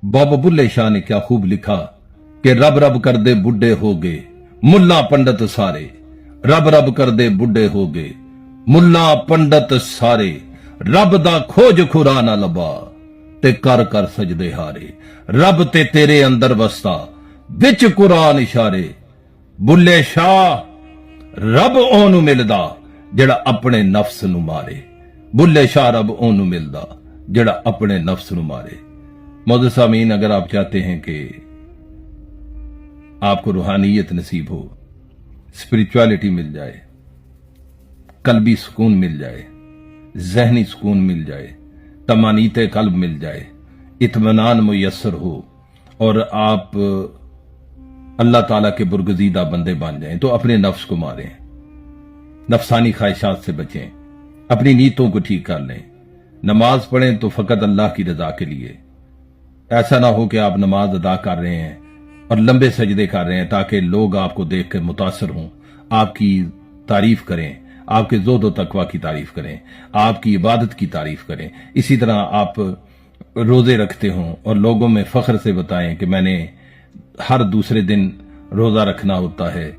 बाबा बुल्ले शाह ने क्या खूब लिखा कि रब रब कर दे बुढ़े हो गए मुल्ला पंडित सारे, रब रब कर दे बुढ़े हो गए मुल्ला पंडित सारे, रब दा खोज खुरा ना लबा ते कर कर सजदे हारे, रब ते तेरे अंदर बसता विच कुरान इशारे। बुल्ले शाह रब ओनू मिलदा जेड़ा अपने नफ्स नू मारे, बुल्ले शाह रब ओनू मिलदा जेड़ा अपने नफ्स नू मारे। मौजूद सामीन, अगर आप चाहते हैं कि आपको रूहानियत नसीब हो, स्पिरिचुअलिटी मिल जाए, कल्बी सुकून मिल जाए, जहनी सुकून मिल जाए, तमानीत कल्ब मिल जाए, इत्मीनान मुयस्सर हो और आप अल्लाह ताला के बुरगजीदा बंदे बन जाएं, तो अपने नफ्स को मारें, नफसानी ख्वाहिशात से बचें, अपनी नीयतों को ठीक कर लें। नमाज पढ़ें तो फकत अल्लाह की रजा के लिए। ऐसा ना हो कि आप नमाज अदा कर रहे हैं और लंबे सजदे कर रहे हैं ताकि लोग आपको देख कर मुतासर हों, आपकी तारीफ करें, आपके ज़ोद व तकवा की तारीफ करें, आपकी इबादत की तारीफ करें। इसी तरह आप रोजे रखते हों और लोगों में फख्र से बताएं कि मैंने हर दूसरे दिन रोजा रखना होता है,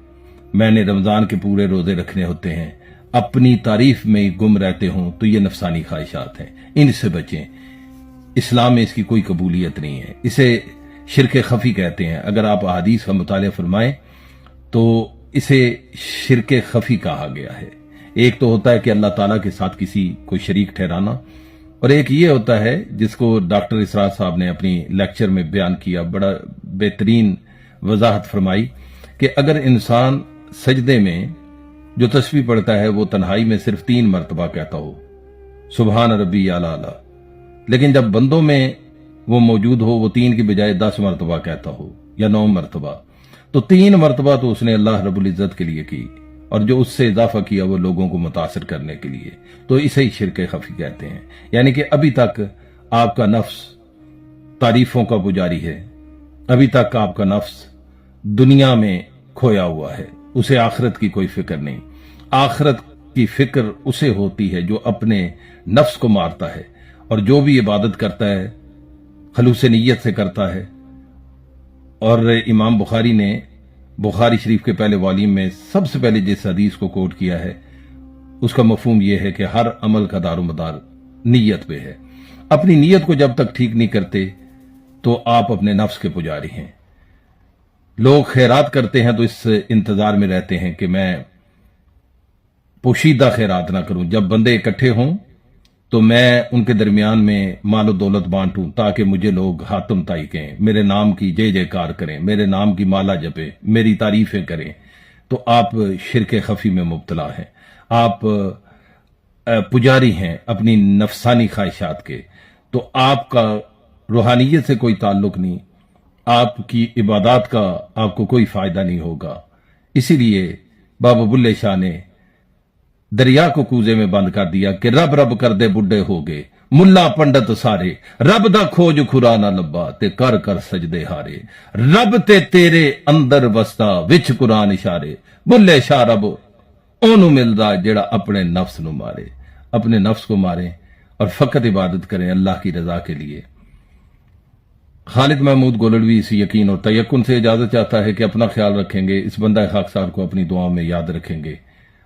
मैंने रमजान के पूरे रोजे रखने होते हैं। अपनी तारीफ में गुम रहते हों तो ये नफसानी ख्वाहिशात हैं, इनसे बचें। इस्लाम में इसकी कोई कबूलियत नहीं है, इसे शिरक खफी कहते हैं। अगर आप अहादीस का मुताला फरमाएं तो इसे शिरक खफी कहा गया है। एक तो होता है कि अल्लाह ताला के साथ किसी को शरीक ठहराना, और एक ये होता है जिसको डॉक्टर इसरार साहब ने अपनी लेक्चर में बयान किया, बड़ा बेहतरीन वजाहत फरमाई कि अगर इंसान सजदे में जो तस्बीह पढ़ता है वो तन्हाई में सिर्फ 3 मरतबा कहता हो, सुबहान रब्बी आला, लेकिन जब बंदों में वो मौजूद हो वो 3 की बजाय 10 मरतबा कहता हो या 9 मरतबा, तो 3 मरतबा तो उसने अल्लाह रब्बुल इज्जत के लिए की, और जो उससे इजाफा किया वो लोगों को मुतासर करने के लिए। तो इसे ही शिरक खफी कहते हैं। यानी कि अभी तक आपका नफ्स तारीफों का पुजारी है, अभी तक आपका नफ्स दुनिया में खोया हुआ है, उसे आखिरत की कोई फिक्र नहीं। आखिरत की फिक्र उसे होती है जो अपने नफ्स को मारता है और जो भी इबादत करता है खलूस नीयत से करता है। और इमाम बुखारी ने बुखारी शरीफ के पहले वालीम में सबसे पहले जिस हदीस को कोट किया है उसका मफहूम यह है कि हर अमल का दारोमदार नीयत पे है। अपनी नीयत को जब तक ठीक नहीं करते तो आप अपने नफ्स के पुजारी हैं। लोग खैरात करते हैं तो इस इंतजार में रहते हैं कि मैं पोशीदा खैरात ना करूं, जब बंदे इकट्ठे हों तो मैं उनके दरमियान में मालो दौलत बांटूं ताकि मुझे लोग हातम ताई कहें, मेरे नाम की जय जयकार करें, मेरे नाम की माला जपे, मेरी तारीफें करें। तो आप शिरक खफी में मुब्तला हैं, आप पुजारी हैं अपनी नफसानी ख्वाहिशात के। तो आपका रूहानियत से कोई ताल्लुक नहीं, आपकी इबादत का आपको कोई फायदा नहीं होगा। इसीलिए बाबा बुल्ले शाह ने दरिया को कूजे में बंद कर दिया कि रब रब कर दे बुढ़े हो गए मुल्ला पंडित सारे, रब दा खोज खुरा ना लब्बा ते कर कर सजदे हारे, रब ते तेरे अंदर बसता विच कुरान इशारे। बुल्ले शाह रब ओनू मिलदा जेड़ा अपने नफ्स नू मारे। अपने नफ्स को मारें और फकत इबादत करें अल्लाह की रजा के लिए। खालिद महमूद गोलड़वी इस यकीन और तयक्कुन से इजाजत चाहता है कि अपना ख्याल रखेंगे, इस बंदा खाकसार को अपनी दुआओं में याद रखेंगे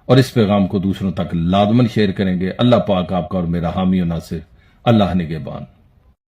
और इस पैगाम को दूसरों तक लाजमन शेयर करेंगे। अल्लाह पाक आपका और मेरा हामी और नासिर। अल्लाह निगहबान।